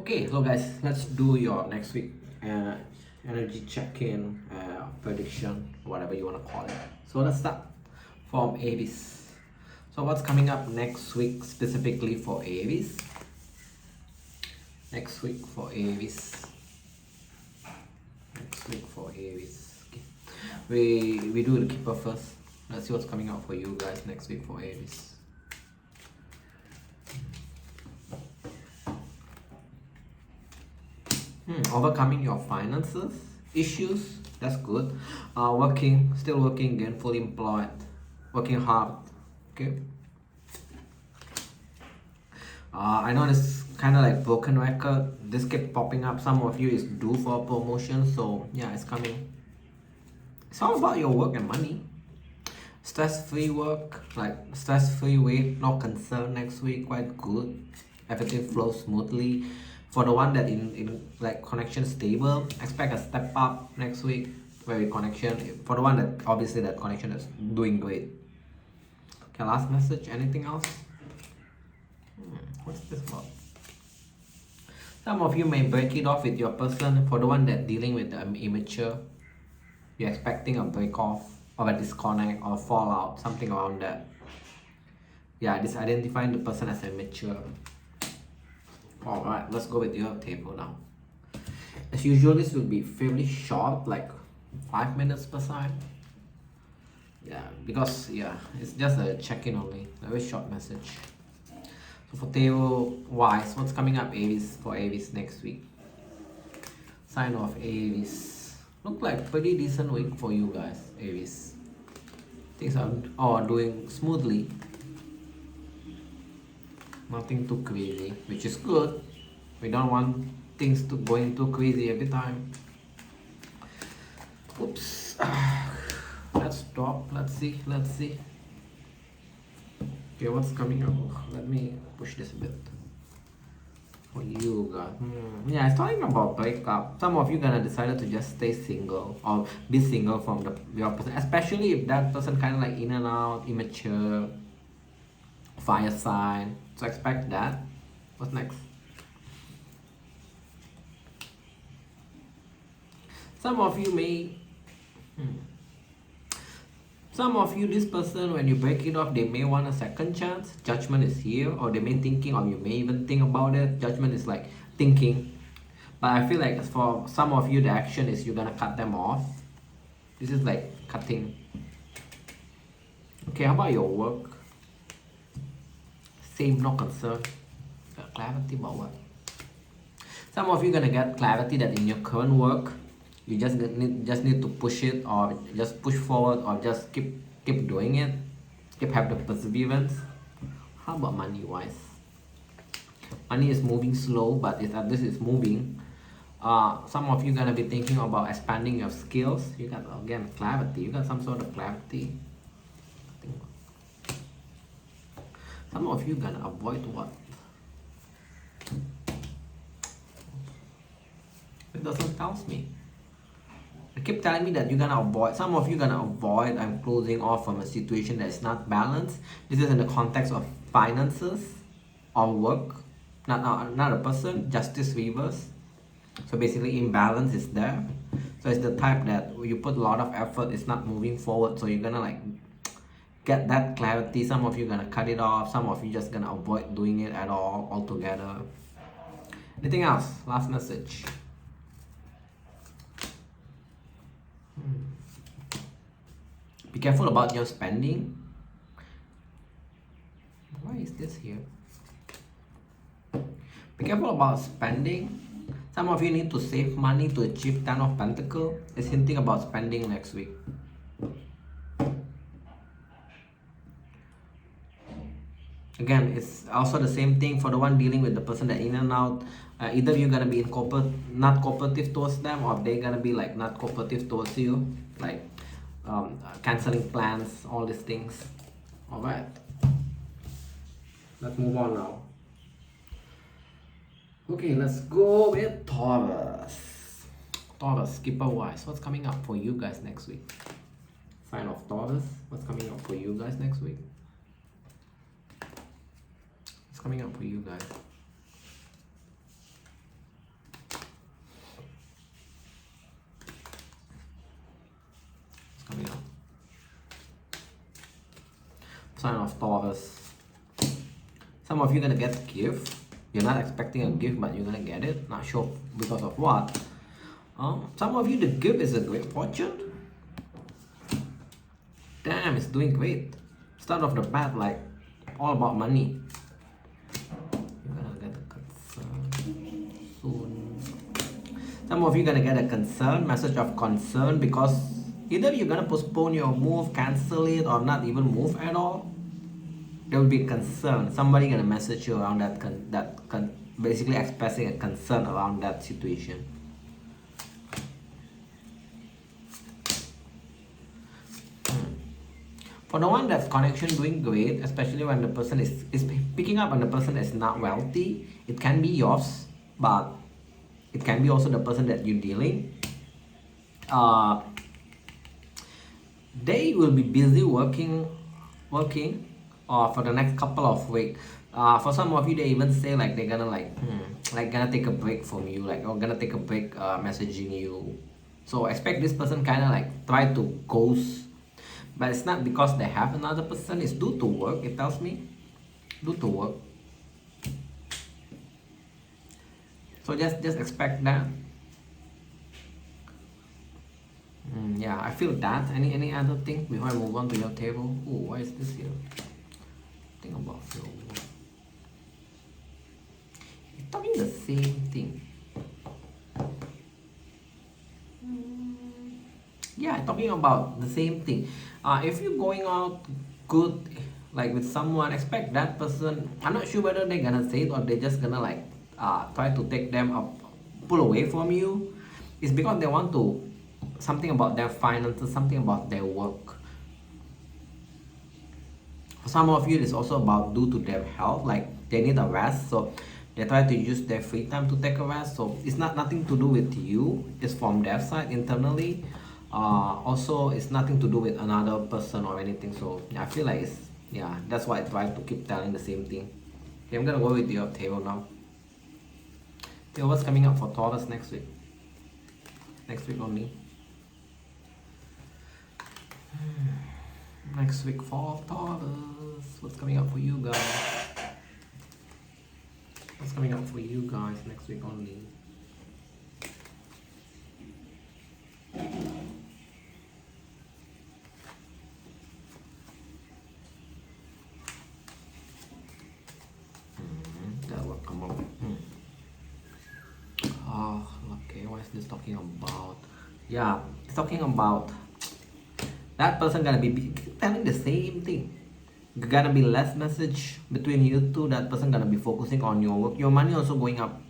Okay, so guys, let's do your next week energy check-in, prediction, whatever you want to call it. So let's start from Aries. So what's coming up next week specifically for Aries? Next week for Aries. Okay. We do the keeper first. Let's see what's coming up for you guys next week for Aries. Overcoming your finances issues, that's good. Still working, gainfully employed, working hard. Okay. I know it's kind of like broken record. This kept popping up. Some of you is due for a promotion, so yeah, it's coming. It's all about your work and money. Stress-free work, like stress-free week, no concern next week, quite good. Everything flows smoothly. For the one that in like connection stable, expect a step up next week. Very connection. For the one that obviously that connection is doing great. Okay, last message. Anything else? What's this about? Some of you may break it off with your person. For the one that dealing with the immature, you're expecting a break off or a disconnect or fallout, something around that. Yeah, this identifying the person as immature. Alright, let's go with your table now. As usual, this will be fairly short, like 5 minutes per side. Yeah, because it's just a check-in only, a very short message. So for table wise, what's coming up Aries for Aries next week? Sign of Aries. Look like pretty decent week for you guys, Aries. Things are doing smoothly. Nothing too crazy, which is good. We don't want things to going too crazy every time. Oops. Let's stop. Let's see. Okay, what's coming up? Let me push this a bit. For you guys. Yeah, it's talking about breakup. Some of you gonna decide to just stay single or be single from your person, especially if that person kind of like in and out, immature, fire sign. So expect that. What's next? Some of you may this person, when you break it off, they may want a second chance. Judgment is here, or they may thinking, or you may even think about it. Judgment is like thinking, but I feel like for some of you the action is you're gonna cut them off. This is like cutting. Okay, how about your work? Same, no concern. Clarity about what? Some of you gonna get clarity that in your current work, you just need to push it, or just push forward, or just keep doing it, have the perseverance. How about money wise? Money is moving slow, but at least it's moving. Some of you gonna be thinking about expanding your skills. You got again clarity. You got some sort of clarity. Some of you gonna avoid what? It doesn't tell me. It keep telling me that you're gonna avoid. Some of you gonna avoid. I'm closing off from a situation that is not balanced. This is in the context of finances or work, not a person. Justice reverse. So basically, imbalance is there. So it's the type that you put a lot of effort. It's not moving forward. So you're gonna like get that clarity. Some of you gonna cut it off. Some of you just gonna avoid doing it at all altogether. Anything else? Last message. Be careful about your spending. Why is this here? Be careful about spending. Some of you need to save money to achieve 10 of Pentacles. It's hinting about spending next week. Again, it's also the same thing for the one dealing with the person that in and out. Either you're gonna be not cooperative towards them, or they're gonna be like not cooperative towards you, like canceling plans, all these things. All right, let's move on now. Okay, let's go with Taurus. Taurus, skipper wise, what's coming up for you guys next week? Sign of Taurus, what's coming up for you guys next week? Coming up for you guys. sign of Taurus. Some of you gonna get a gift. You're not expecting a gift, but you're gonna get it. Not sure because of what. Some of you, the gift is a great fortune. Damn, it's doing great. Start off the bat like all about money. You're gonna get a concern soon. Some of you gonna get a concern, message of concern, because either you're gonna postpone your move, cancel it, or not even move at all. There will be concern. Somebody gonna message you around basically expressing a concern around that situation. For the one that's connection doing great, especially when the person is picking up on the person that's not wealthy, it can be yours, but it can be also the person that you're dealing. They will be busy working for the next couple of weeks. For some of you, they even say like they're gonna gonna take a break from you, like or gonna take a break messaging you. So expect this person kind of like try to ghost, but it's not because they have another person. It's due to work. It tells me due to work. So just expect that. Yeah, I feel that. Any other thing before I move on to your table? Oh, why is this here? Think about your work. You're talking the same thing. Yeah, talking about the same thing. If you're going out good, like with someone, expect that person. I'm not sure whether they're gonna say it or they're just gonna like try to take them up, pull away from you. It's because they want to something about their finances, something about their work. For some of you, it's also about due to their health, like they need a rest, so they try to use their free time to take a rest. So it's nothing to do with you. It's from their side internally. Also, it's nothing to do with another person or anything. So I feel like that's why I try to keep telling the same thing. Okay, I'm gonna go with your table now. Okay, what's coming up for Taurus next week? Next week only. Next week for Taurus. What's coming up for you guys? What's coming up for you guys next week only? That will come up. Oh, okay. What is this talking about? Yeah, it's talking about that person gonna be telling the same thing. Gonna be less message between you two. That person gonna be focusing on your work. Your money also going up.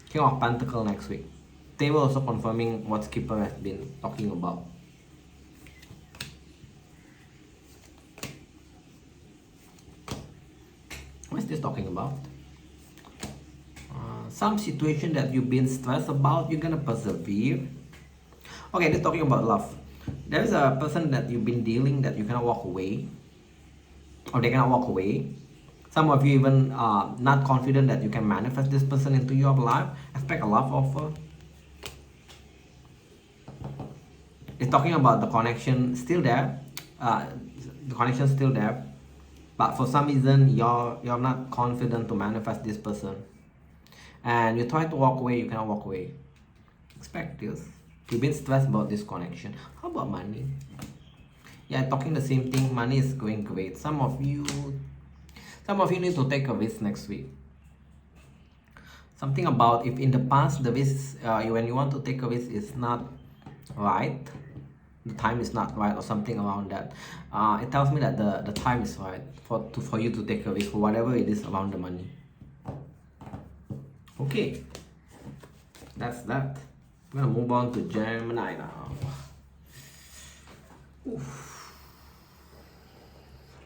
King of Pentacles next week. They were also confirming what Skipper has been talking about. What is this talking about? Some situation that you've been stressed about, you're gonna persevere. Okay, this is talking about love. There's a person that you've been dealing that you cannot walk away, or they cannot walk away. Some of you even not confident that you can manifest this person into your life. Expect a love offer. It's talking about the connection still there. The connection still there, but for some reason you're not confident to manifest this person, and you try to walk away. You cannot walk away. Expect this. You've been stressed about this connection. How about money? Yeah, talking the same thing. Money is going great. Some of you need to take a risk next week. Something about if in the past the risk when you want to take a risk is not right, the time is not right or something around that. It tells me that the time is right for you to take a risk for whatever it is around the money. Okay, that's that. I'm gonna move on to Gemini now. Oof.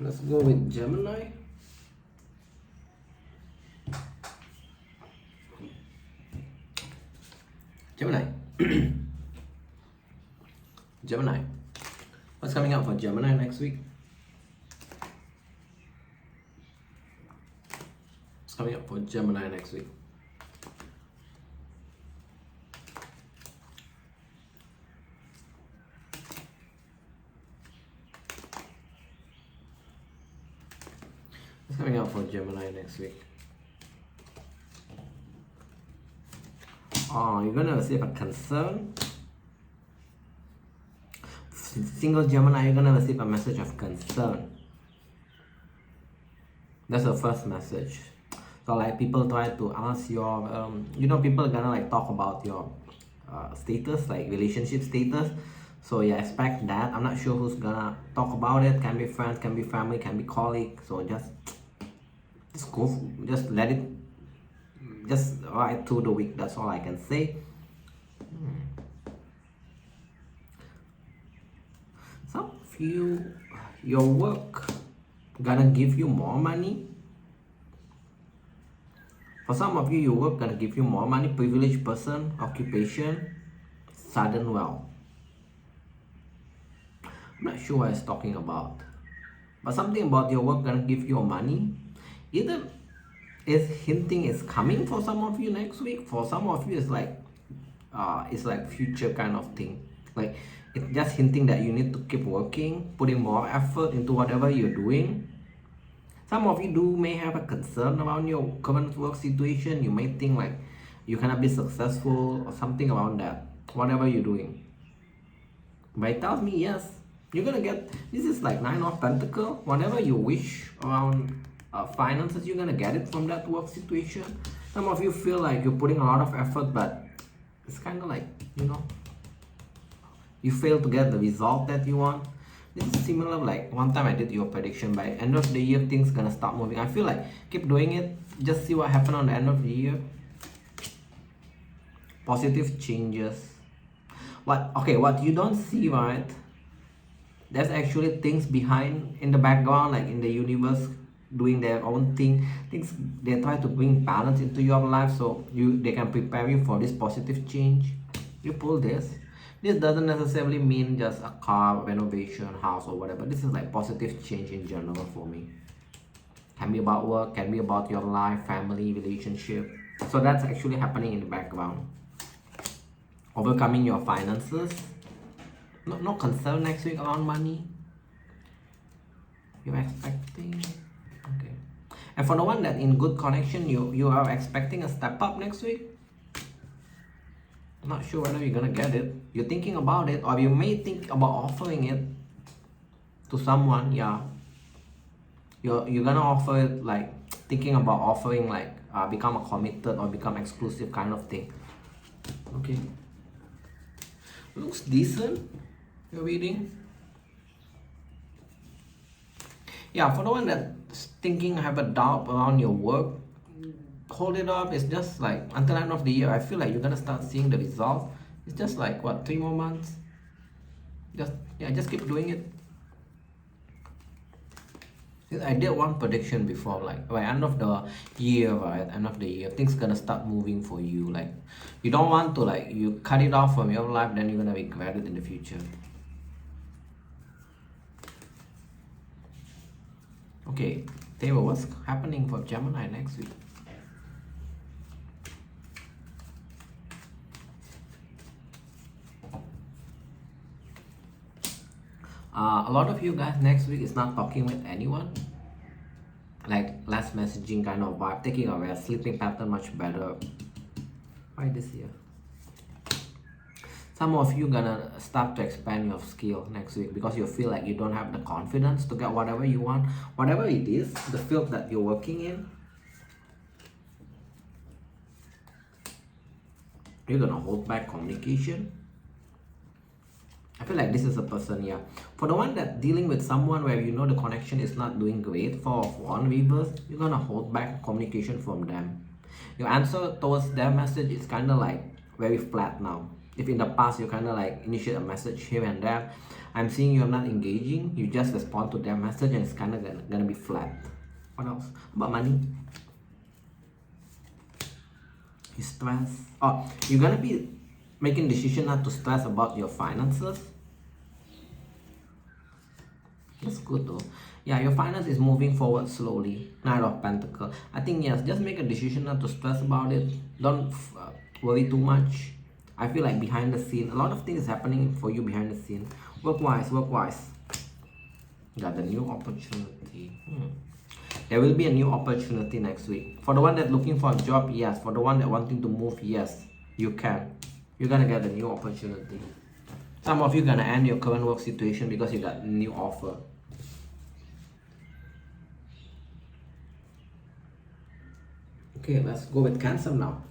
Let's go with Gemini. Gemini. Gemini. What's coming up for Gemini next week? What's coming up for Gemini next week? for Gemini next week? Oh, you're gonna receive a concern. Single Gemini, you're gonna receive a message of concern. That's the first message. So like people try to ask your, people are gonna like talk about your status, like relationship status. So yeah, expect that. I'm not sure who's gonna talk about it. Can be friends, can be family, can be colleague. So just let it, just ride through the week. That's all I can say. Some of you, your work gonna give you more money. For some of you, your work gonna give you more money. Privileged person, occupation, sudden wealth. I'm not sure what it's talking about, but something about your work gonna give you money. Either is hinting is coming for some of you next week. For some of you, it's like future kind of thing. Like it's just hinting that you need to keep working, putting more effort into whatever you're doing. Some of you may have a concern around your current work situation. You may think like you cannot be successful or something around that, whatever you're doing. But it tells me yes, you're gonna get, this is like 9 of Pentacles. Whatever you wish around finances, you're gonna get it from that work situation. Some of you feel like you're putting a lot of effort, but it's kind of like, you fail to get the result that you want. This is similar, like one time I did your prediction, by end of the year things gonna start moving. I feel like keep doing it, just see what happens on the end of the year. Positive changes. What you don't see, right? There's actually things behind in the background, like in the universe doing their own thing. Things they try to bring balance into your life, so they can prepare you for this positive change. You pull this. This doesn't necessarily mean just a car, renovation, house or whatever. This is like positive change in general for me. Can be about work, can be about your life, family, relationship. So that's actually happening in the background. Overcoming your finances. No concern next week around money. You're expecting. Okay. And for the one that in good connection, you are expecting a step up next week. I'm not sure whether you're gonna get it. You're thinking about it, or you may think about offering it to someone. Yeah, you're gonna offer it, like thinking about offering, like become a committed or become exclusive kind of thing. Okay, looks decent. Your reading. Yeah, for the one that's thinking, have a doubt around your work, hold it up. It's just like until the end of the year, I feel like you're gonna start seeing the results. It's just like what, 3 more months. Just keep doing it. I did one prediction before, like by end of the year, right? End of the year, things gonna start moving for you. Like you don't want to, like, you cut it off from your life, then you're gonna regret it in the future. Okay, Taylor, what's happening for Gemini next week? A lot of you guys next week is not talking with anyone, like less messaging kind of vibe, taking a rest, sleeping pattern much better. Why this year? Some of you gonna start to expand your skill next week because you feel like you don't have the confidence to get whatever you want, whatever it is, the field that you're working in. You're gonna hold back communication. I feel like this is a person, yeah. For the one that dealing with someone where you know the connection is not doing great, for one reverse, you're gonna hold back communication from them. Your answer towards their message is kind of like very flat now. If in the past you kind of like initiate a message here and there, I'm seeing you're not engaging, you just respond to their message and it's kind of gonna be flat. What else? About money? You stress. Oh, you're gonna be making decision not to stress about your finances. That's good though. Yeah, your finance is moving forward slowly. Knight of Pentacles. I think yes, just make a decision not to stress about it. Don't worry too much. I feel like behind the scene, a lot of things is happening for you behind the scene. Work-wise. Got a new opportunity. There will be a new opportunity next week. For the one that's looking for a job, yes. For the one that wanting to move, yes, you can. You're gonna get a new opportunity. Some of you gonna end your current work situation because you got a new offer. Okay, let's go with Cancer now.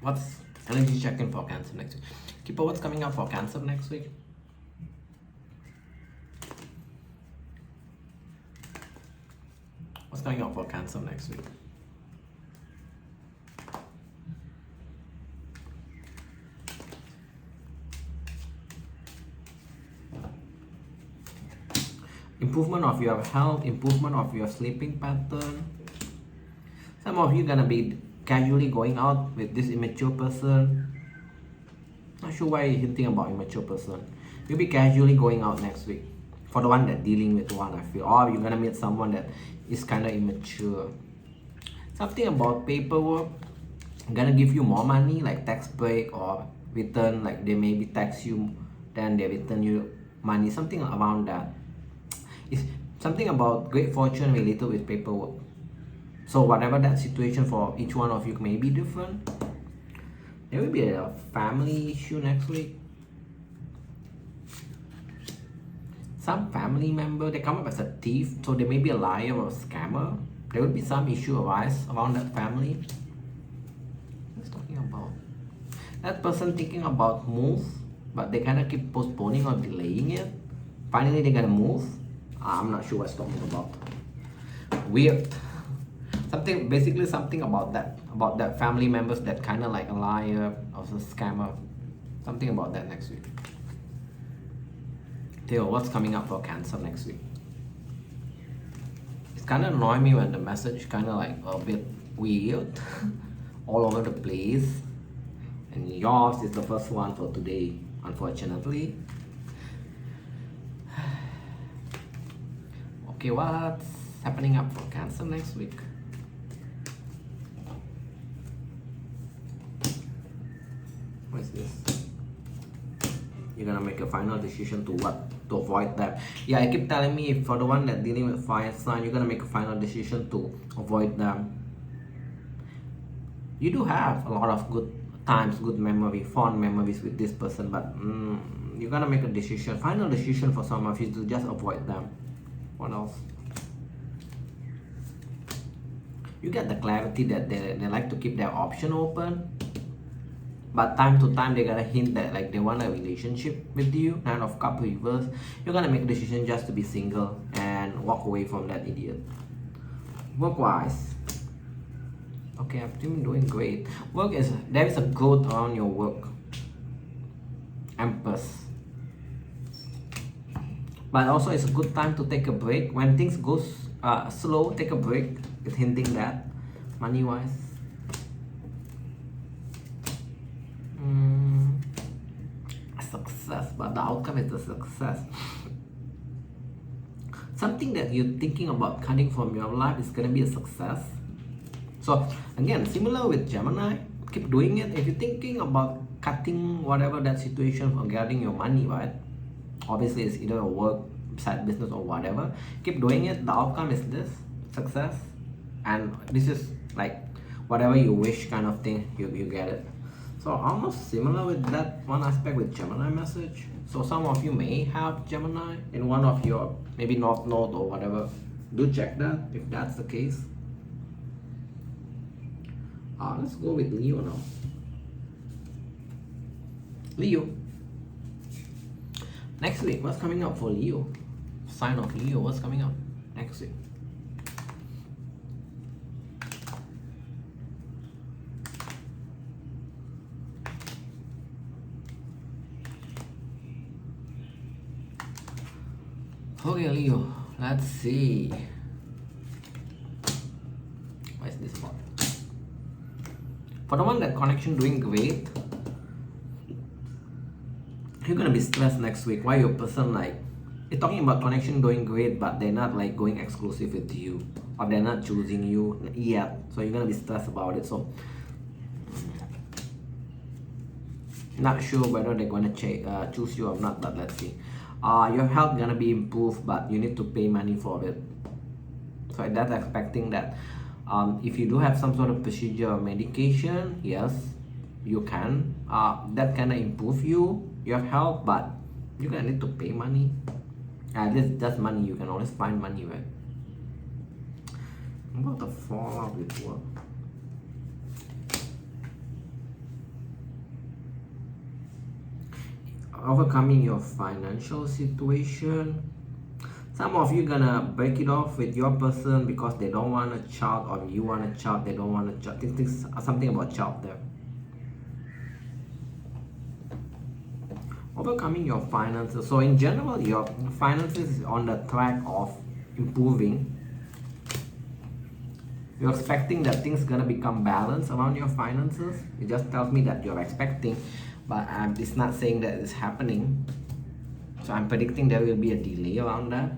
What's energy check-in for Cancer next week? Keeper, what's coming up for Cancer next week? What's coming up for Cancer next week? Improvement of your health, improvement of your sleeping pattern. Some of you gonna be casually going out with this immature person. Not sure why you're hinting about immature person. You'll be casually going out next week. For the one that dealing with one, I feel. Or you're gonna meet someone that is kind of immature. Something about paperwork. Gonna give you more money, like tax break or return, like they maybe tax you, then they return you money. Something around that. It's something about great fortune related with paperwork. So whatever that situation for each one of you may be different. There will be a family issue next week. Some family member, they come up as a thief, so they may be a liar or a scammer. There will be some issue arise around that family. What's talking about? That person thinking about move, but they kind of keep postponing or delaying it. Finally, they're gonna move. I'm not sure what's talking about. Weird. Basically something about that family members that kind of like a liar or a scammer. Something about that next week. Theo, what's coming up for Cancer next week? It's kind of annoying me when the message kind of like a bit weird, all over the place. And yours is the first one for today, unfortunately. Okay, what's happening up for Cancer next week? What is this? You're gonna make a final decision to what? To avoid that. Yeah, I keep telling me for the one that dealing with fire sign, you're gonna make a final decision to avoid them. You do have a lot of good times, good memory, fond memories with this person, but you're gonna make a decision, final decision for some of you to just avoid them. What else? You get the clarity that they like to keep their option open, but time to time they're gonna hint that like they want a relationship with you. Nine of Cups reverse. You're gonna make a decision just to be single and walk away from that idiot. Work-wise, okay, I've been doing great. There is a growth on your work. Empress. But also it's a good time to take a break. When things go slow, take a break. It's hinting that. Money-wise. Success, but the outcome is a success. Something that you're thinking about cutting from your life is going to be a success. So again, similar with Gemini, keep doing it. If you're thinking about cutting whatever that situation regarding your money, right? Obviously it's either a work, side business or whatever. Keep doing it. The outcome is this, success. And this is like whatever you wish kind of thing, you get it. So almost similar with that one aspect with Gemini message. So some of you may have Gemini in one of your maybe North Node or whatever. Do check that if that's the case. Let's go with Leo now. Leo. Next week, what's coming up for Leo? Sign of Leo, what's coming up next week? Okay, Leo, let's see. What is this for? For the one that connection doing great, you're gonna be stressed next week. Why your person like, you're talking about connection doing great, but they're not like going exclusive with you, or they're not choosing you yet. So you're gonna be stressed about it. So Not sure whether they're gonna choose you or not, but let's see. Your health gonna be improved, but you need to pay money for it. So that's expecting that if you do have some sort of procedure or medication, yes, you can. That gonna improve your health, but you're gonna need to pay money. At least that's money. You can always find money, right? I'm about to fall out with work. Overcoming your financial situation. Some of you gonna break it off with your person because they don't want a child, or you want a child, they don't want a child. Think something about child there. Overcoming your finances. So in general, your finances is on the track of improving. You're expecting that things gonna become balanced around your finances. It just tells me that you're expecting, but it's not saying that it's happening. So I'm predicting there will be a delay around that.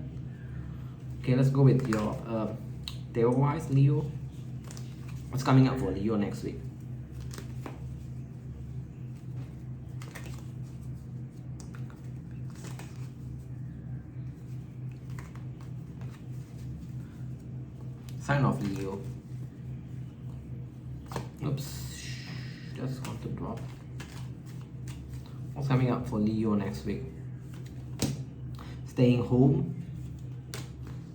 Okay, let's go with your Tarot-wise, Leo. What's coming up for Leo next week? Sign of Leo. Oops, just want to drop. What's coming up for Leo next week? Staying home.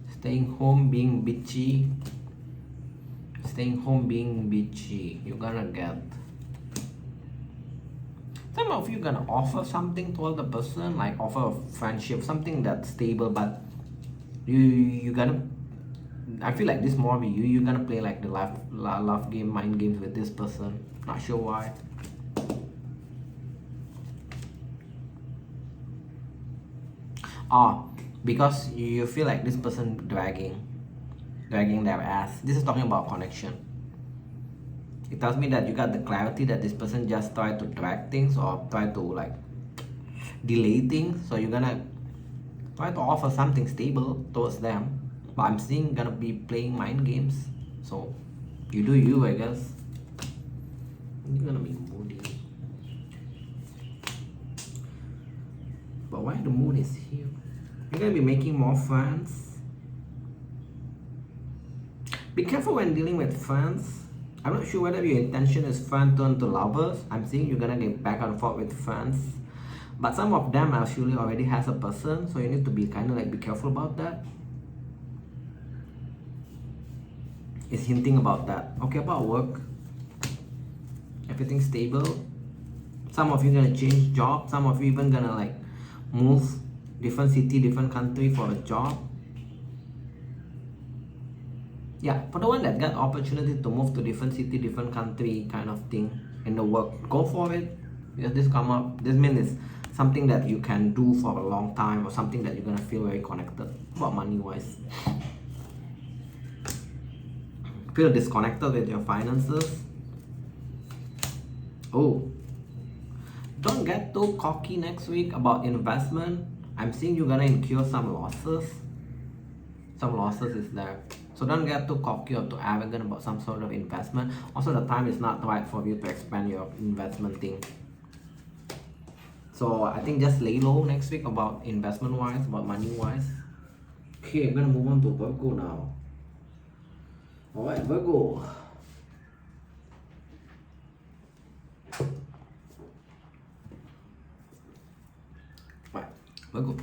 Staying home, being bitchy. Staying home, being bitchy. You're gonna get. Some of you gonna offer something to the person, like offer a friendship, something that's stable, but you gonna. I feel like this more be you. You're gonna play like the love game, mind games with this person. Not sure why. Because you feel like this person dragging their ass. This is talking about connection. It tells me that you got the clarity that this person just tried to drag things or try to like delay things. So you're gonna try to offer something stable towards them. But I'm seeing gonna be playing mind games. So you do you, I guess. You're gonna be moody. But why the moon is here? You're gonna be making more friends. Be careful when dealing with friends. I'm not sure whether your intention is friend turn to lovers. I'm seeing you're gonna get back and forth with friends. But some of them actually already has a person, so you need to be kind of like be careful about that. It's hinting about that. Okay, about work. Everything stable. Some of you gonna change job. Some of you even gonna like move different city, different country for a job. Yeah, for the one that got opportunity to move to different city, different country kind of thing in the work, go for it. Because this come up, this means it's something that you can do for a long time, or something that you're gonna feel very connected. About money wise, feel disconnected with your finances. Oh, don't get too cocky next week about investment. I'm seeing you're gonna incur some losses. Some losses is there. So don't get too cocky or too arrogant about some sort of investment. Also, the time is not right for you to expand your investment thing. So I think just lay low next week about investment wise, about money wise. Okay, I'm gonna move on to Virgo now. Alright, Virgo. Right, Virgo.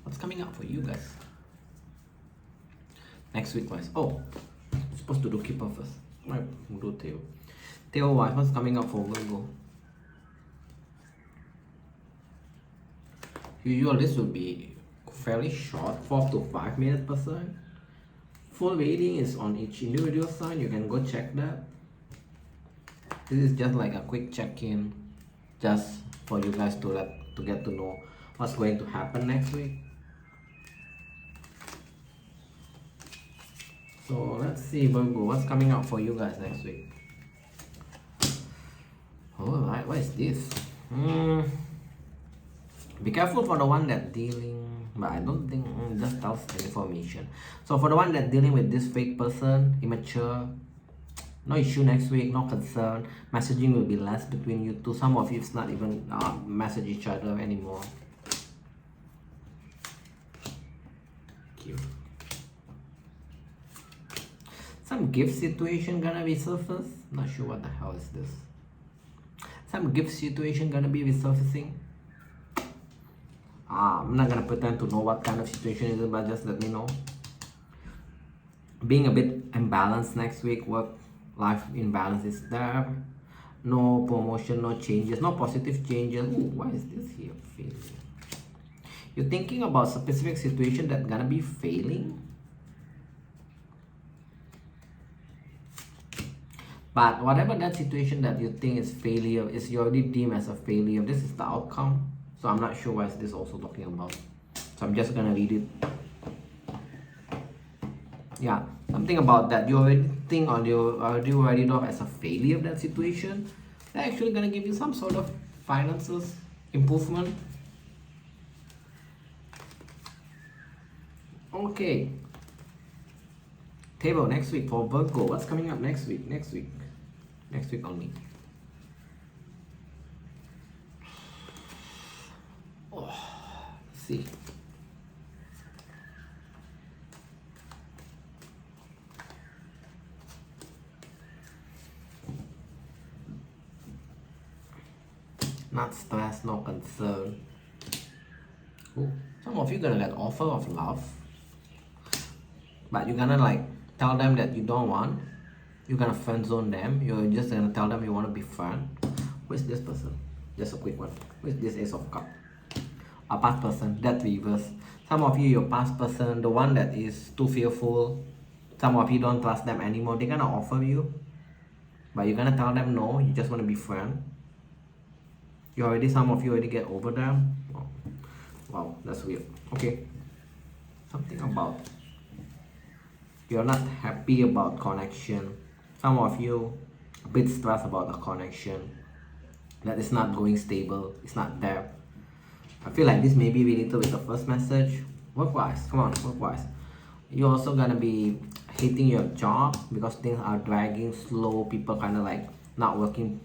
What's coming up for you guys? Next week wise. Oh, I'm supposed to do keeper first. Right, we'll do tail. Tail wise, what's coming up for Virgo? Usually this will be fairly short, 4 to 5 minutes per sign. Full reading is on each individual sign. You can go check that. This is just like a quick check-in, just for you guys to get to know what's going to happen next week. So let's see, Virgo, what's coming up for you guys next week? Alright, what is this? Be careful for the one that dealing, but I don't think just tells information. So for the one that dealing with this fake person, immature, No issue next week, no concern. Messaging will be less between you two. Some of you it's not even message each other anymore. Cute. Some gift situation gonna be surfaced. Not sure what the hell is this. Some gift situation gonna be resurfacing. I'm not gonna pretend to know what kind of situation it is, but just let me know. Being a bit imbalanced next week, work-life imbalance is there. No promotion, no changes, no positive changes. Ooh, why is this here? Failure. You're thinking about specific situation that's gonna be failing. But whatever that situation that you think is failure, is you already deemed as a failure. This is the outcome. So I'm not sure what is this also talking about. So I'm just gonna read it. Yeah, something about that. You already think or you already write it off as a failure of that situation. They're actually gonna give you some sort of finances improvement. Okay. Table next week for Virgo. What's coming up next week? Next week only. Oh, let's see. Not stress, no concern. Ooh, some of you gonna get offer of love, but you're gonna like tell them that you don't want. You're gonna friend zone them. You're just gonna tell them you want to be friend. Who is this person? Just a quick one. Who is this Ace of Cups? A past person, that reverse. Some of you, your past person, the one that is too fearful. Some of you don't trust them anymore. They're gonna offer you, but you're gonna tell them no. You just want to be friend. Some of you already get over them. Wow, that's weird. Okay, something about you're not happy about connection. Some of you a bit stressed about the connection, that is not going stable, it's not there. I feel like this may be related with the first message. Work-wise, come on, work-wise. You're also gonna be hating your job because things are dragging slow, people kind of like not working.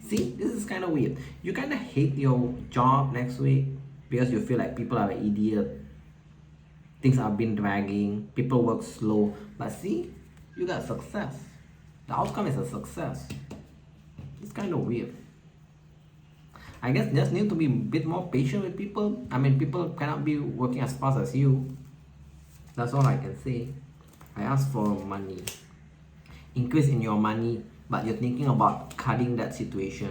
See, this is kind of weird. You kind of hate your job next week because you feel like people are an idiot. Things have been dragging, people work slow. But see, you got success. The outcome is a success. It's kind of weird. I guess just need to be a bit more patient with people. I mean, people cannot be working as fast as you. That's all I can say. I asked for money. Increase in your money, but you're thinking about cutting that situation.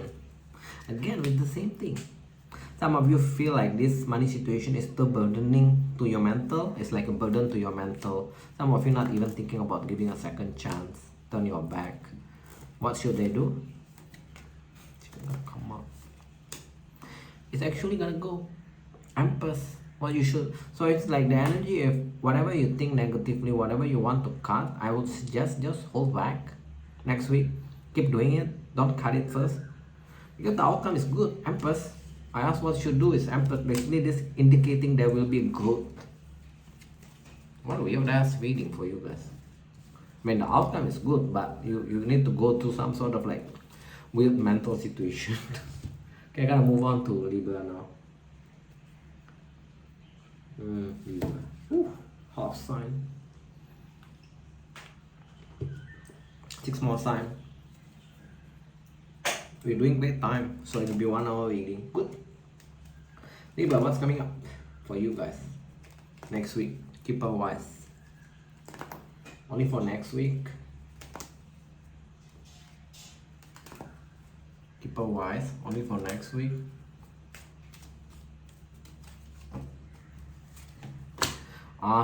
Again, with the same thing. Some of you feel like this money situation is still burdening to your mental. It's like a burden to your mental. Some of you not even thinking about giving a second chance. Turn your back. What should they do? It's gonna come up. It's actually gonna go. Empress. What you should. So it's like the energy, if whatever you think negatively, whatever you want to cut, I would suggest just hold back. Next week, keep doing it. Don't cut it first. Because the outcome is good. Empress. I asked what you should do is Empress. Basically this indicating there will be growth. What weird that's waiting for you guys. I mean the outcome is good, but you need to go through some sort of like weird mental situation. Okay, I gotta move on to Libra now. Libra. Half sign. 6 more sign. We're doing great time, so it'll be 1 hour reading. Good. Libra, what's coming up for you guys next week? Keeper wise. Only for next week. Keeper wise. Only for next week.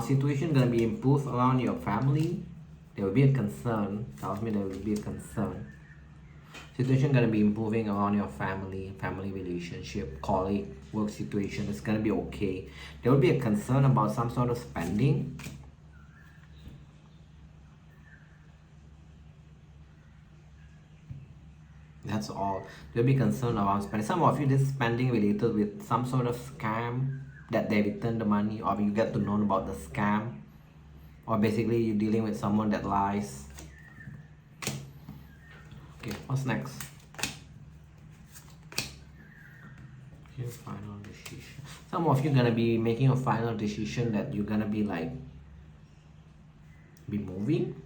Situation gonna be improved around your family. There will be a concern. Tells me there will be a concern. Situation gonna be improving around your family relationship, colleague, work situation. It's gonna be okay. There will be a concern about some sort of spending. That's all. There'll be concern around spending. Some of you, this spending related with some sort of scam that they return the money, or you get to know about the scam, or basically you're dealing with someone that lies. Okay, what's next? Okay, final decision. Some of you gonna be making a final decision that you're gonna be like be moving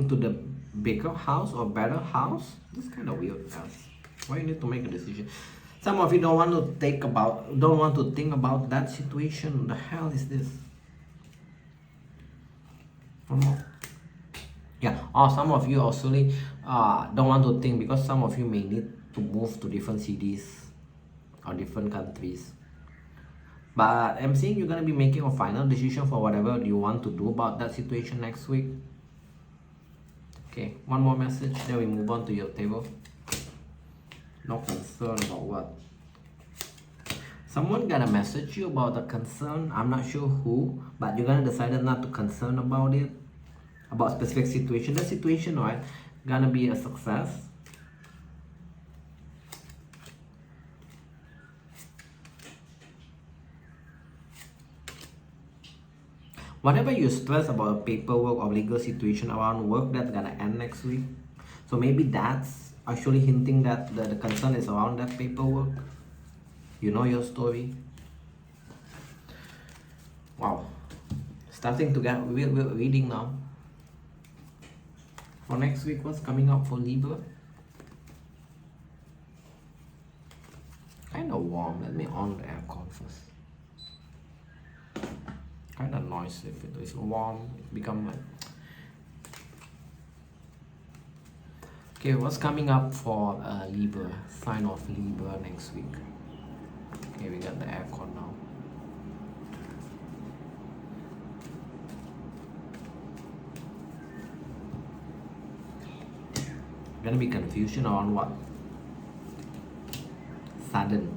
to the bigger house or better house. This kind of weird, guys. Why you need to make a decision? Some of you don't want to think about that situation. The hell is this? One more. Yeah, or some of you also don't want to think because some of you may need to move to different cities or different countries. But I'm saying you're going to be making a final decision for whatever you want to do about that situation next week. Okay, one more message, then we move on to your table. No concern about what? Someone gonna message you about a concern. I'm not sure who, but you're gonna decide not to concern about it, about specific situation. The situation, right, gonna be a success. Whatever you stress about a paperwork or legal situation around work, that's gonna end next week. So maybe that's actually hinting that the concern is around that paperwork. You know your story. Wow. Starting to get weird reading now. For next week, what's coming up for Libra? Kind of warm. Let me on the aircon first. Kind of noisy. If it is warm, it become like. Okay, what's coming up for Libra? Sign of Libra next week. Okay, we got the aircon now. Gonna be confusion around what? Sudden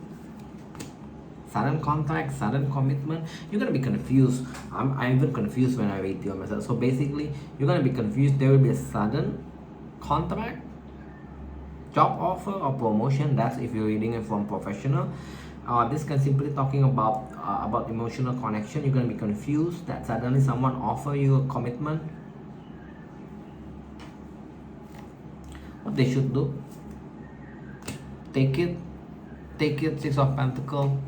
contact, sudden commitment. You're gonna be confused. I'm even confused when I read your message. So basically, you're gonna be confused. There will be a sudden contract, job offer or promotion. That's if you're reading it from professional. This can simply talking about emotional connection. You're gonna be confused that suddenly someone offer you a commitment. What they should do? Take it. 6 of Pentacles.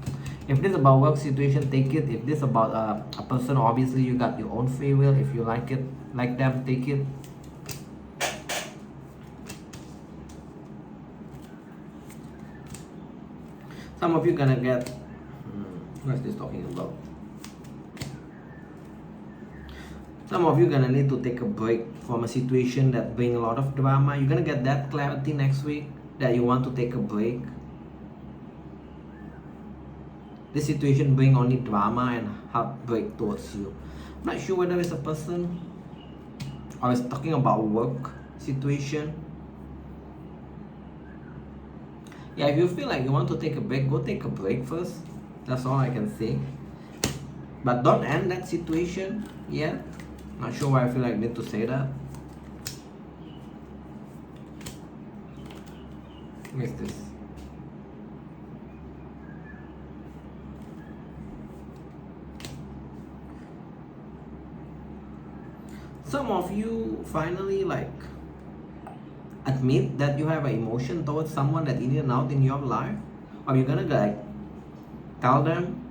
If this is about work situation, take it. If this is about a person, obviously you got your own free will. If you like it, like them, take it. Some of you gonna get. What's this talking about? Some of you gonna need to take a break from a situation that bring a lot of drama. You're gonna get that clarity next week that you want to take a break. This situation bring only drama and heartbreak towards you. I'm not sure whether it's a person or it's talking about work situation. Yeah, if you feel like you want to take a break, go take a break first. That's all I can say. But don't end that situation yet. Not sure why I feel like I need to say that. What is this? Some of you finally like admit that you have an emotion towards someone that in and out in your life, or you're gonna like tell them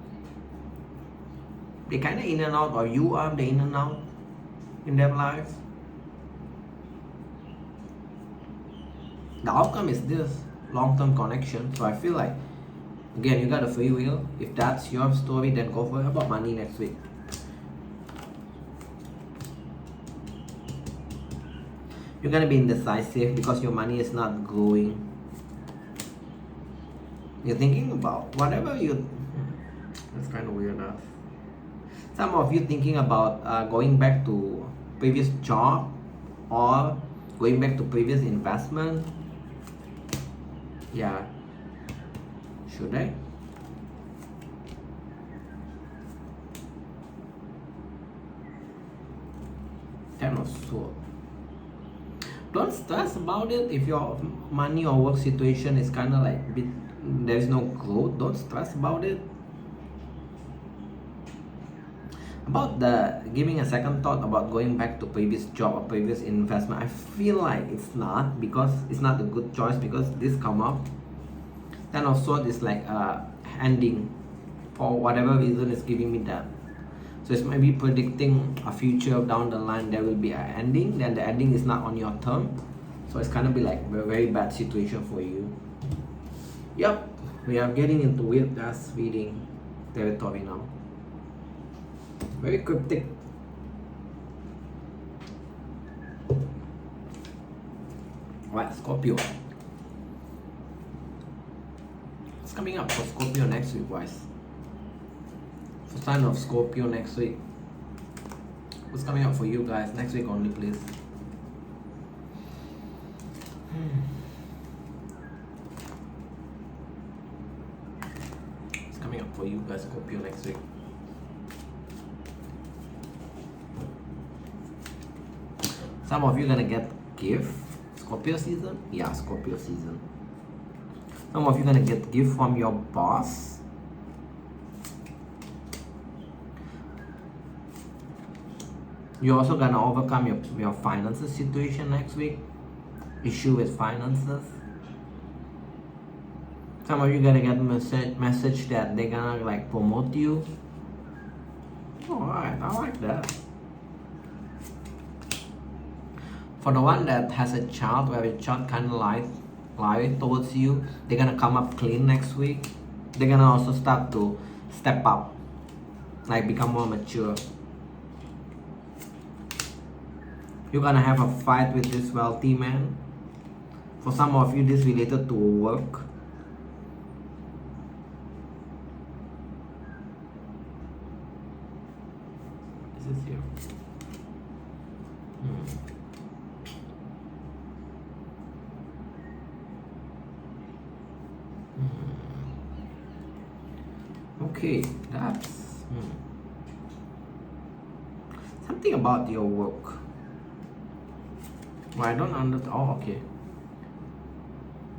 they kind of in and out, or you are the in and out in their life. The outcome is this long-term connection. So I feel like, again, you got a free will. If that's your story, then go for it. About money next week. You're gonna be indecisive because your money is not growing. You're thinking about whatever you. That's kind of weird enough. Some of you thinking about going back to previous job or going back to previous investment. Yeah. Should I? Ten of Swords. Don't stress about it. If your money or work situation is kind of like there is no growth, don't stress about it. About the giving a second thought about going back to previous job or previous investment, I feel like it's not, because it's not a good choice, because this come up. Ten of Swords is like ending. For whatever reason, it's giving me that. So it's maybe predicting a future down the line there will be an ending, then the ending is not on your term. So it's kind of be like a very bad situation for you. Yep, we are getting into weird ass reading territory now. Very cryptic. Right, Scorpio. What's coming up for Scorpio next week, guys? For sign of Scorpio next week. What's coming up for you guys next week only, please? What's coming up for you guys, Scorpio next week? Some of you gonna get gift. Scorpio season? Yeah, Scorpio season. Some of you gonna get gift from your boss. You're also gonna overcome your finances situation next week. Issue with finances. Some of you gonna get a message that they're gonna like promote you. Alright, I like that. For the one that has a child, where a child kind of lie towards you, they're gonna come up clean next week. They're gonna also start to step up, like become more mature. You're gonna have a fight with this wealthy man. For some of you, this related to work. This is here. Okay, that's something about your work. Well, I don't understand. Oh, okay.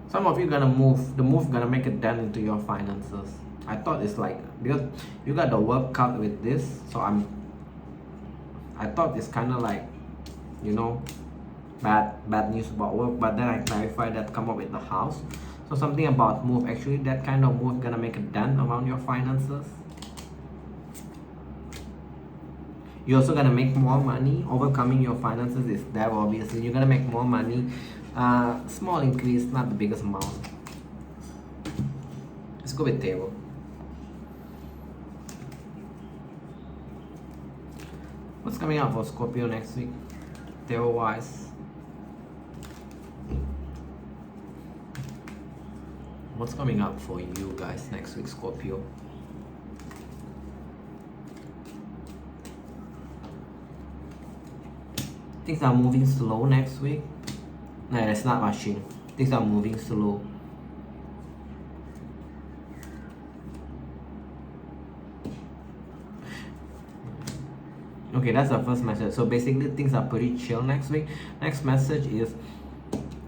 Some of you gonna move. The move gonna make a dent into your finances. I thought it's like, because you got the work card with this, so I thought it's kind of like, you know, bad news about work. But then I clarified that come up with the house. So something about move, actually that kind of move gonna make a dent around your finances. You're also gonna make more money. Overcoming your finances is there, obviously. You're gonna make more money. Small increase, not the biggest amount. Let's go with Tarot. What's coming up for Scorpio next week, Tarot wise? What's coming up for you guys next week, Scorpio? Things are moving slow next week. No, that's not rushing. Things are moving slow. Okay, that's the first message. So basically things are pretty chill next week. Next message is,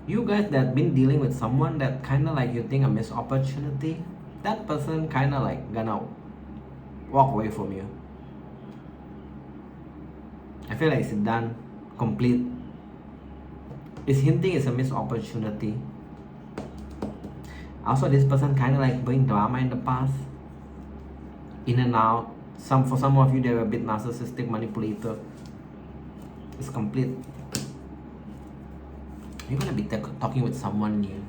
you guys that been dealing with someone that kind of like you think a missed opportunity, that person kind of like gonna walk away from you. I feel like it's done, complete. It's hinting it's a missed opportunity. Also, this person kind of like bring drama in the past, in and out. For some of you, they're a bit narcissistic manipulator. It's complete. You're gonna be talking with someone new.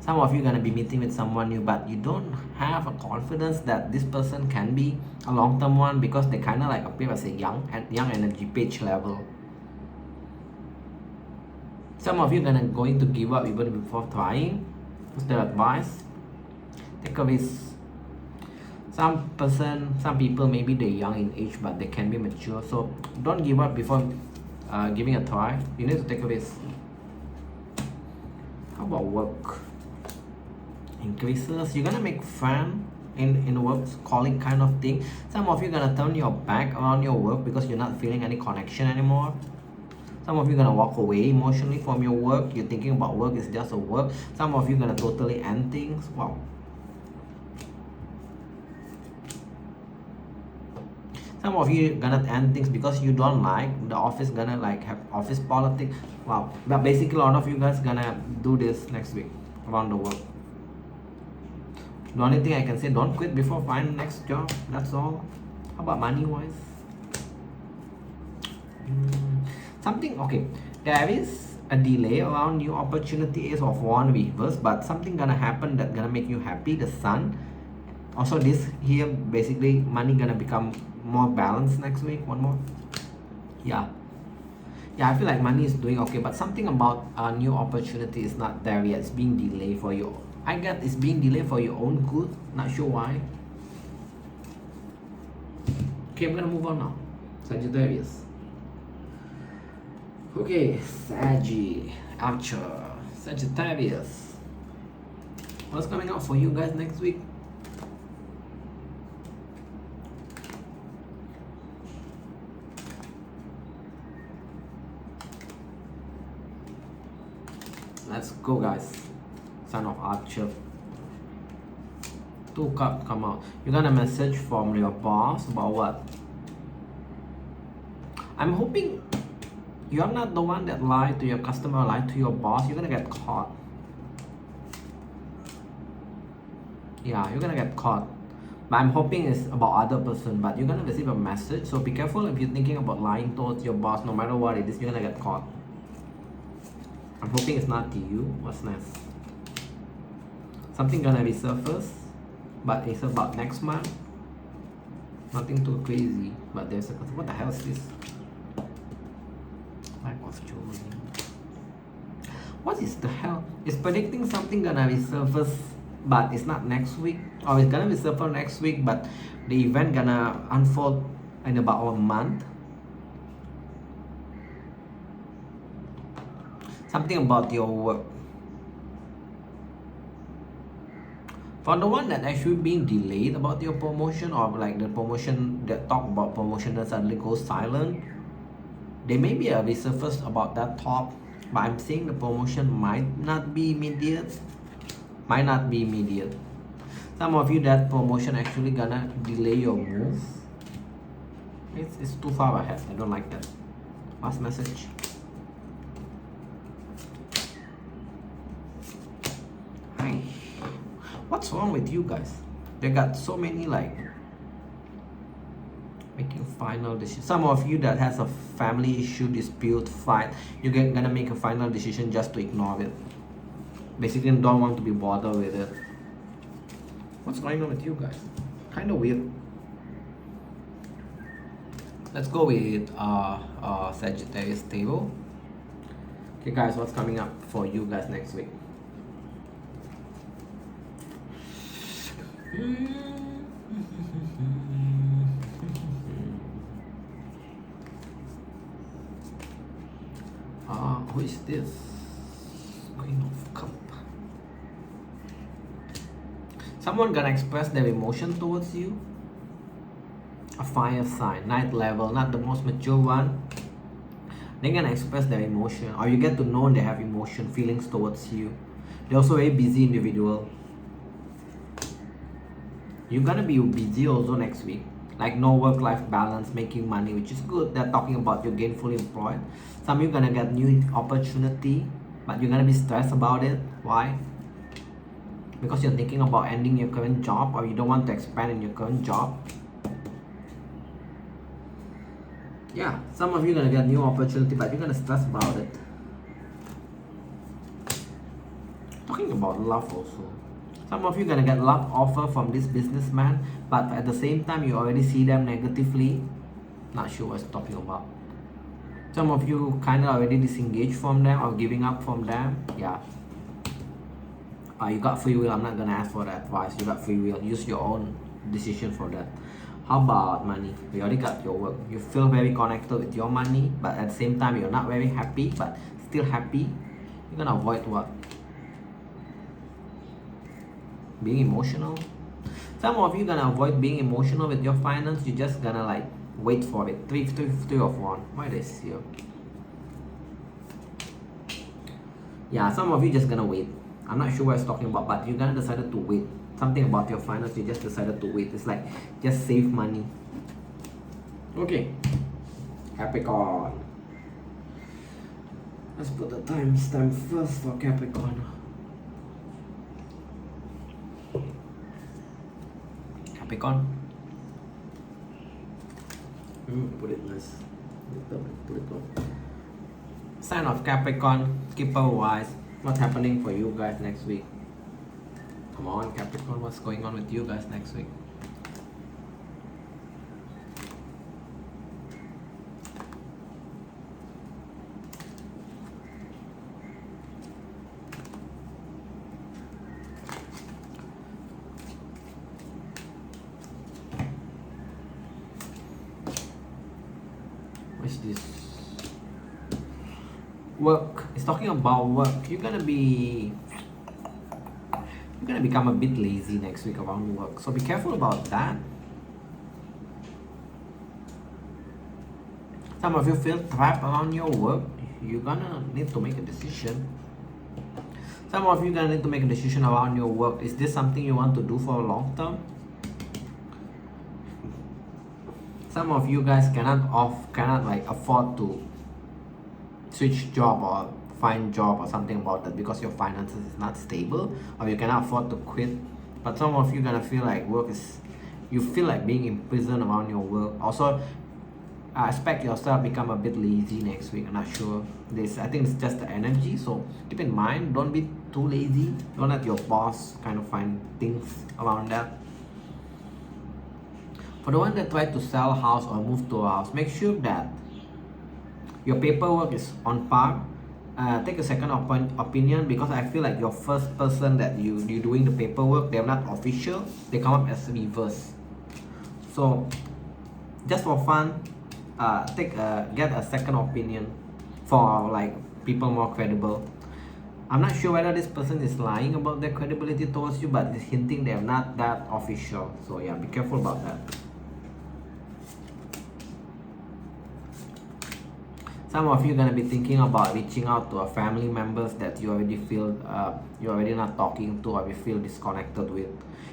Some of you are gonna be meeting with someone new, but you don't have a confidence that this person can be a long-term one, because they kind of like appear as a young energy page level. Some of you are going to give up even before trying. What's their advice? Take a risk. Some people, maybe they're young in age, but they can be mature. So don't give up before giving a try. You need to take a risk. How about work? Increases. You're gonna make friends in work, colleague kind of thing. Some of you are gonna turn your back around your work because you're not feeling any connection anymore. Some of you are gonna walk away emotionally from your work. You're thinking about work is just a work. Some of you are gonna totally end things. Wow. Some of you gonna end things because you don't like the office, gonna like have office politics. Wow. But basically a lot of you guys gonna do this next week around the world. The only thing I can say, don't quit before finding next job. That's all. How about money wise? Something, okay, there is a delay around new opportunity, Ace of Wands reverse, but something gonna happen that gonna make you happy. The Sun. Also this here, basically money gonna become more balanced next week. One more. Yeah, I feel like money is doing okay, but something about a new opportunity is not there yet. It's being delayed for you. I get it's being delayed for your own good. Not sure why. Okay, I'm gonna move on now. Sagittarius. Okay, Sagittarius. What's coming up for you guys next week? Let's go, guys. Son of Archer. 2 cups come out. You got a message from your boss about what? I'm hoping you're not the one that lied to your customer or lied to your boss. You're gonna get caught. Yeah, you're gonna get caught. But I'm hoping it's about other person. But you're gonna receive a message. So be careful if you're thinking about lying towards your boss. No matter what it is, you're gonna get caught. I'm hoping it's not to you. What's next? Something gonna be surface, but it's about next month. Nothing too crazy, but there's a, what the hell is this? Lack of choosing. What is the hell? It's predicting something gonna be surface, but it's not next week. Or it's gonna be surface next week, but the event gonna unfold in about a month. Something about your work. For the one that actually being delayed about your promotion, or like the promotion that talk about promotion that suddenly goes silent, there may be a resurface about that talk, but I'm saying the promotion might not be immediate. Some of you, that promotion actually gonna delay your move. It's too far ahead. I don't like that. Last message. Hi. What's wrong with you guys? They got so many like making final decisions. Some of you that has a family issue, dispute, fight, you're gonna make a final decision just to ignore it. Basically don't want to be bothered with it. What's going on with you guys? Kind of weird. Let's go with Sagittarius table. Okay guys, what's coming up for you guys next week? Who is this? Queen of Cup. Someone gonna express their emotion towards you. A fire sign, ninth level, not the most mature one. They're gonna express their emotion, or you get to know they have emotion, feelings towards you. They're also a very busy individual. You're gonna be busy also next week. Like no work-life balance, making money, which is good. They're talking about you're gainfully employed. Some of you gonna get new opportunity, but you're gonna be stressed about it. Why? Because you're thinking about ending your current job, or you don't want to expand in your current job. Yeah, some of you gonna get new opportunity, but you're gonna stress about it. Talking about love also. Some of you gonna get love offer from this businessman, but at the same time you already see them negatively. Not sure what I'm talking about. Some of you kind of already disengaged from them or giving up from them. Yeah. You got free will. I'm not gonna ask for that advice. You got free will. Use your own decision for that. How about money? You already got your work. You feel very connected with your money, but at the same time you're not very happy, but still happy. You're gonna avoid what? Being emotional. Some of you gonna avoid being emotional with your finance. You're just gonna like wait for it. Three of one. Why this here? Yeah, some of you just gonna wait. I'm not sure what I'm talking about, but you're gonna decided to wait. Something about your finance, you just decided to wait. It's like just save money. Okay, Capricorn. Let's put the timestamp first for Capricorn. Capricorn. Put it nice. Put it low. Sign of Capricorn, skipper wise, what's happening for you guys next week? Come on, Capricorn, what's going on with you guys next week? What's this? Work. It's talking about work. You're gonna become a bit lazy next week around work, so be careful about that. Some of you feel trapped around your work. You're gonna need to make a decision. Some of you gonna need to make a decision around your work. Is this something you want to do for a long term? Some of you guys cannot like afford to switch job or find job or something about that because your finances is not stable, or you cannot afford to quit. But some of you gonna feel like you feel like being imprisoned around your work. Also, I expect yourself become a bit lazy next week. I'm not sure. I think it's just the energy. So keep in mind, don't be too lazy. Don't let your boss kind of find things around that. For the one that tried to sell a house or move to a house, make sure that your paperwork is on par. Take a second opinion, because I feel like your first person that you doing the paperwork, they're not official. They come up as reverse. So just for fun, get a second opinion for like people more credible. I'm not sure whether this person is lying about their credibility towards you, but it's hinting they're not that official. So yeah, be careful about that. Some of you are gonna be thinking about reaching out to a family members that you already feel you're already not talking to, or you feel disconnected with.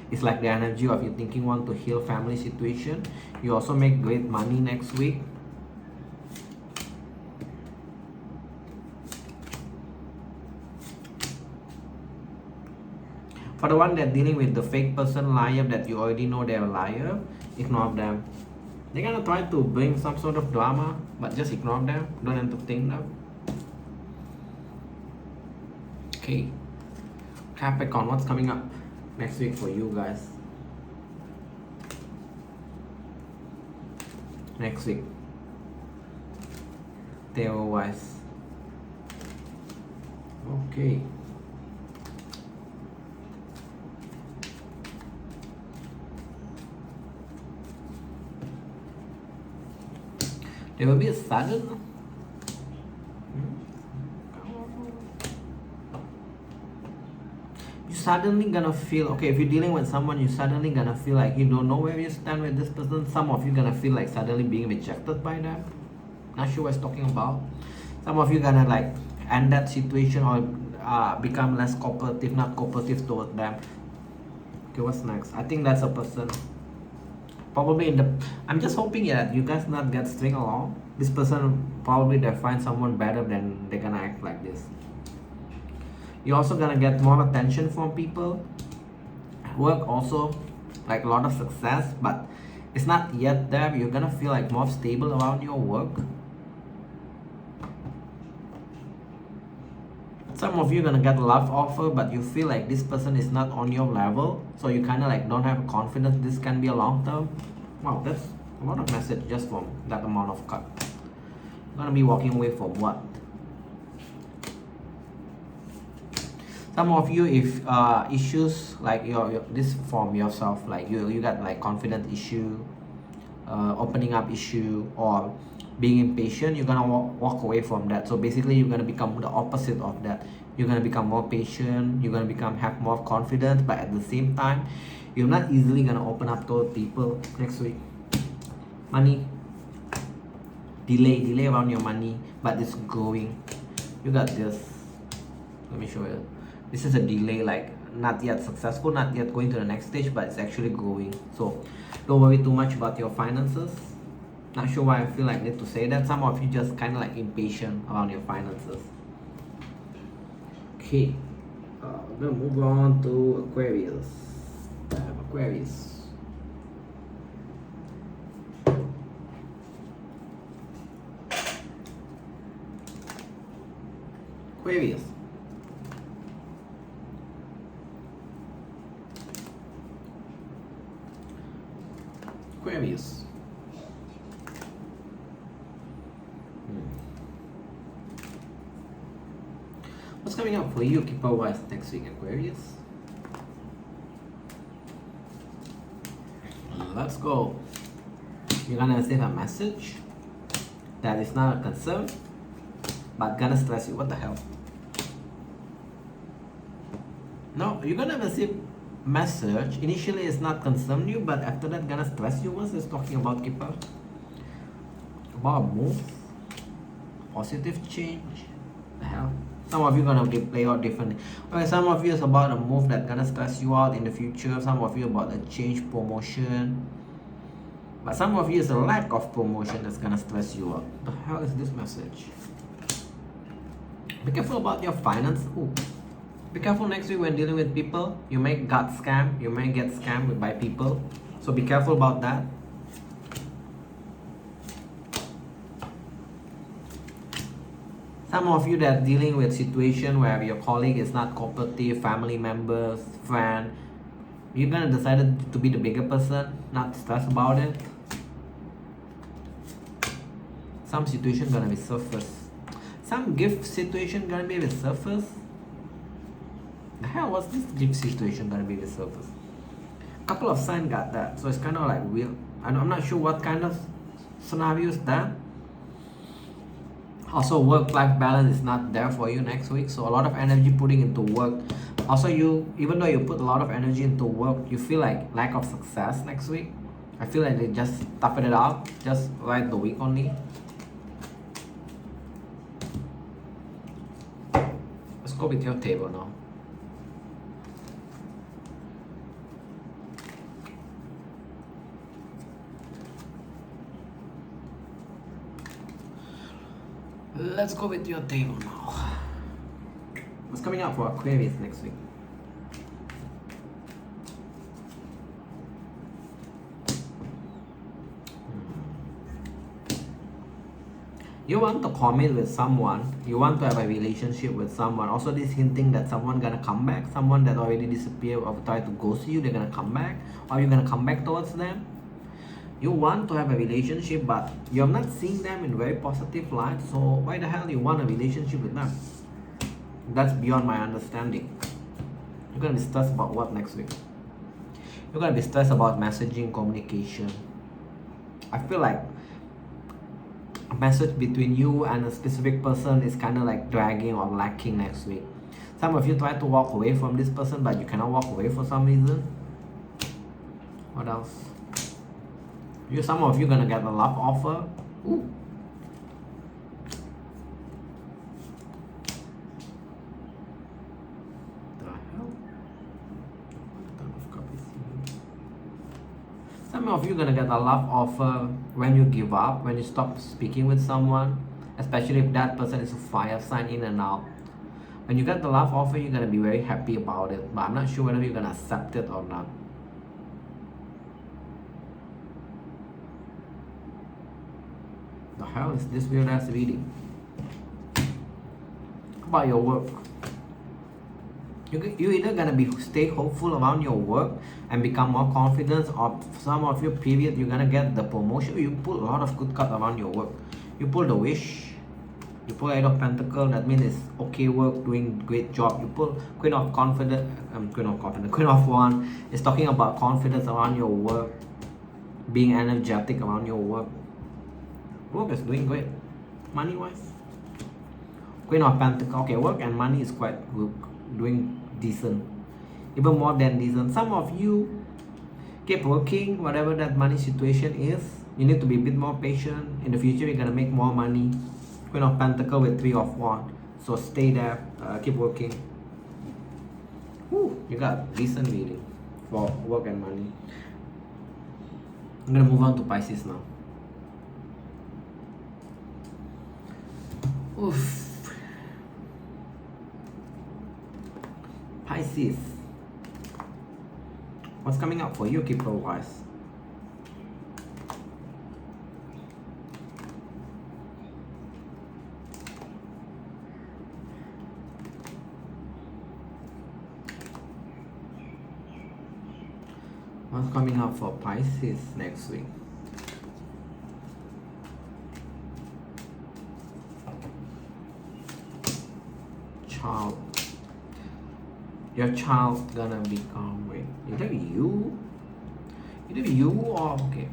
It's like the energy of you thinking want to heal family situation. You also make great money next week. For the one that dealing with the fake person, liar, that you already know they're a liar, ignore them. They're gonna try to bring some sort of drama, but just ignore them. Don't entertain them. Okay, Capricorn, what's coming up next week for you guys? Next week, tarot wise. Okay. There will be a sudden you suddenly gonna feel, okay, if you're dealing with someone, you suddenly gonna feel like you don't know where you stand with this person. Some of you gonna feel like suddenly being rejected by them. Not sure what it's talking about. Some of you gonna like end that situation, or become less cooperative, not cooperative toward them. Okay, what's next? I think that's a person. Probably I'm just hoping that you guys not get string along. This person probably they find someone better, than they're gonna act like this. You're also gonna get more attention from people. Work also, like a lot of success, but it's not yet there. You're gonna feel like more stable around your work. Some of you are gonna get a love offer, but you feel like this person is not on your level, so you kind of like don't have confidence this can be a long term. Wow, that's a lot of message just from that amount of card. Gonna be walking away from what? Some of you, if issues like your this from yourself, like you got like confidence issue, opening up issue, or being impatient, you're gonna walk away from that. So basically you're gonna become the opposite of that. You're gonna become more patient, you're gonna have more confidence, but at the same time you're not easily gonna open up to people next week. Money, delay around your money, but it's growing. You got this. Let me show you. This is a delay, like not yet successful, not yet going to the next stage, but it's actually growing. So don't worry too much about your finances. Not sure why I feel like I need to say that. Some of you just kind of like impatient around your finances. Okay, we're gonna move on to Aquarius. I have Aquarius. Aquarius. Aquarius. What's coming up for you, keeper wise, next week, Aquarius? Let's go. You're gonna receive a message that is not a concern, but gonna stress you. What the hell? No, you're gonna receive message. Initially, it's not concern you, but after that, gonna stress you. What's this talking about, keeper? About a move, positive change. The hell? Some of you gonna play out differently. Okay, some of you is about a move that gonna stress you out in the future. Some of you about a change, promotion. But some of you is a lack of promotion that's gonna stress you out. The hell is this message? Be careful about your finance. Ooh. Be careful next week when dealing with people. You may get scammed. You may get scammed by people. So be careful about that. Some of you that are dealing with situation where your colleague is not cooperative, family members, friend, you're gonna decide to be the bigger person, not stress about it. Some situation gonna be surface. Some gift situation gonna be with surface. The hell was this gift situation gonna be with surface? Couple of signs got that, so it's kind of like weird. I'm not sure what kind of scenario is that. Also, work-life balance is not there for you next week, so a lot of energy putting into work. Also, even though you put a lot of energy into work, you feel like lack of success next week. I feel like they just toughen it out, just write the week only. Let's go with your table now. Let's go with your table now. What's coming up for Aquarius next week? You want to commit with someone. You want to have a relationship with someone. Also, this hinting that someone gonna come back. Someone that already disappeared or tried to ghost you, they're gonna come back. Or you're gonna come back towards them. You want to have a relationship, but you're not seeing them in very positive light. So why the hell you want a relationship with them? That's beyond my understanding. You're gonna be stressed about what next week? You're gonna be stressed about messaging, communication. I feel like a message between you and a specific person is kind of like dragging or lacking next week. Some of you try to walk away from this person, but you cannot walk away for some reason. What else? Some of you gonna get a love offer. Ooh. The hell? Some of you gonna get a love offer when you give up, when you stop speaking with someone, especially if that person is a fire sign in and out. When you get the love offer, you're gonna be very happy about it, but I'm not sure whether you're gonna accept it or not. The hell is this weird ass reading? How about your work? You either gonna stay hopeful around your work and become more confident, or some of your period you're gonna get the promotion. You pull a lot of good cards around your work. You pull the wish. You pull Eight of Pentacles. That means it's okay work, doing great job. You pull Queen of Confidence. Queen of Wands is talking about confidence around your work, being energetic around your work. Work is doing great, money wise. Queen of Pentacles. Okay, work and money is quite good, doing decent, even more than decent. Some of you keep working, whatever that money situation is. You need to be a bit more patient. In the future, you're gonna make more money. Queen of Pentacles with Three of Wands. So stay there, keep working. Woo, you got decent reading for work and money. I'm gonna move on to Pisces now. Oof. Pisces. What's coming up for you, Capricorn wise? What's coming up for Pisces next week? Child. Your child gonna become, wait, either you or, okay.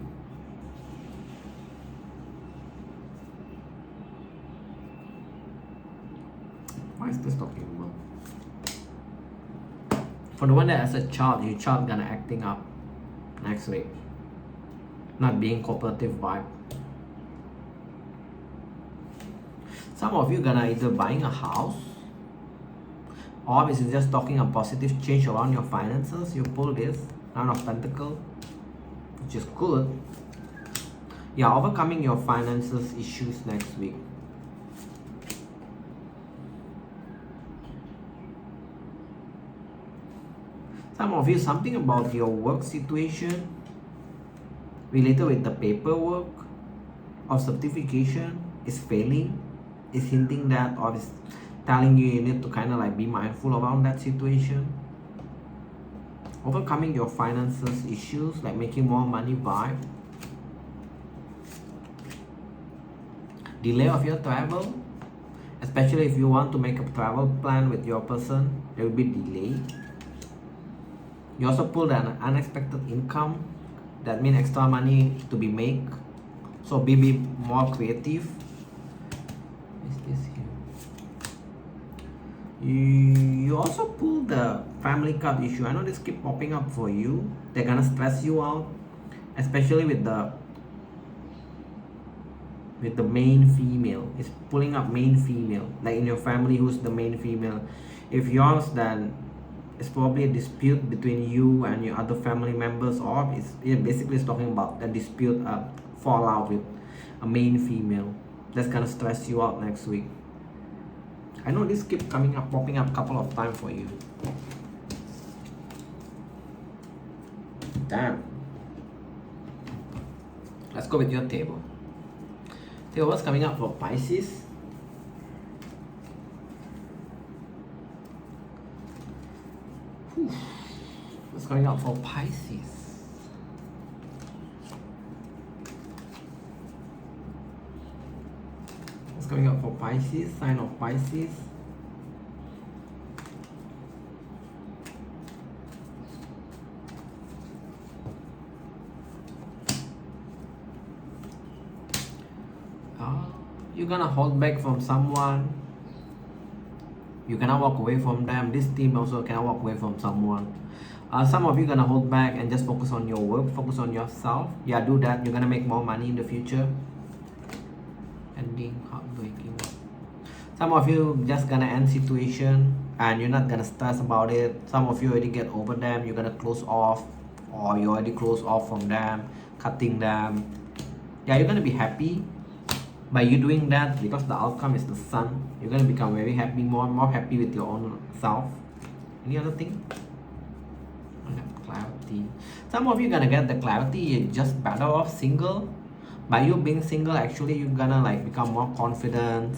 Why is this talking about? For the one that has a child, your child gonna acting up next week. Not being cooperative vibe. Some of you gonna either buying a house, or this is just talking a positive change around your finances. You pull this Nine of Pentacles, which is good. You're overcoming your finances issues next week. Some of you, something about your work situation related with the paperwork or certification is failing, is hinting that, or is telling you need to kind of like be mindful around that situation. Overcoming your finances issues, like making more money vibe. Delay of your travel, especially if you want to make a travel plan with your person, there will be delay. You also pulled an unexpected income, that means extra money to be made, so be more creative. Is this here? You also pull the family card issue. I know this keep popping up for you. They're gonna stress you out, especially with the main female. It's pulling up main female, like in your family, who's the main female. If yours, then it's probably a dispute between you and your other family members, or it basically is talking about a dispute, fallout with a main female. That's gonna stress you out next week. I know this keep popping up a couple of times for you. Damn. Let's go with your table. Table, what's coming up for Pisces? What's going on for Pisces? What's going on for Pisces? Sign of Pisces. You're gonna hold back from someone. You cannot walk away from them. This team also cannot walk away from someone. Some of you gonna hold back and just focus on your work, focus on yourself. Yeah, do that. You're gonna make more money in the future. Ending, heartbreaking. Some of you just gonna end situation and you're not gonna stress about it. Some of you already get over them. You're gonna close off, or you already close off from them, cutting them. Yeah, you're gonna be happy by you doing that, because the outcome is the Sun. You're gonna become very happy, more happy with your own self. Any other thing? Clarity. Some of you gonna get the clarity. You're just better off single. By you being single, actually you're gonna like become more confident,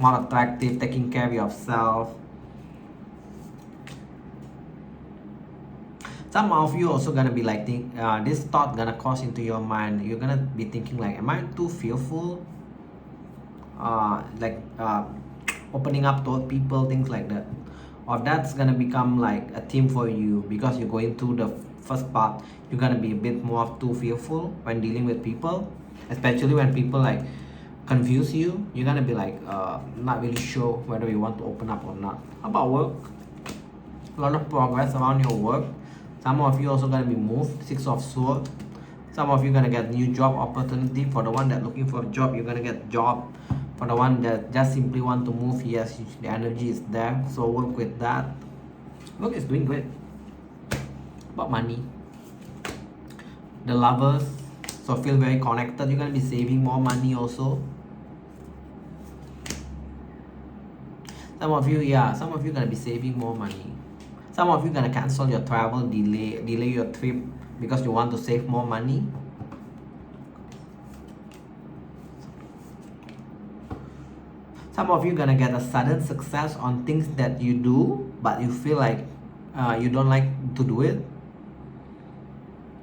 more attractive, taking care of yourself. Some of you also gonna be like this thought gonna cross into your mind. You're gonna be thinking like, am I too fearful? Opening up to people, things like that. Or that's gonna become like a theme for you, because you're going through the first part. You're gonna be a bit more too fearful when dealing with people, especially when people like confuse you. You're gonna be like not really sure whether you want to open up or not. How about work? A lot of progress around your work. Some of you also gonna be moved. Six of Swords. Some of you gonna get new job opportunity. For the one that looking for a job, you're gonna get job. For the one that just simply want to move, yes, the energy is there. So work with that. Work is doing great. About money. The Lovers. So feel very connected. You're gonna be saving more money also. Some of you gonna be saving more money. Some of you gonna cancel your travel, delay your trip because you want to save more money. Some of you gonna get a sudden success on things that you do, but you feel like you don't like to do it.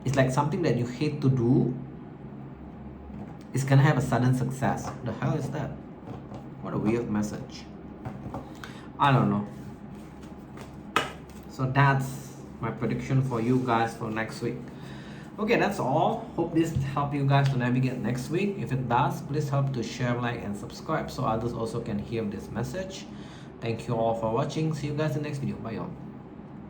It's like something that you hate to do. It's gonna have a sudden success. The hell is that? What a weird message. I don't know. So that's my prediction for you guys for next week. Okay, that's all. Hope this helped you guys to navigate next week. If it does, please help to share, like, and subscribe so others also can hear this message. Thank you all for watching. See you guys in the next video. Bye y'all.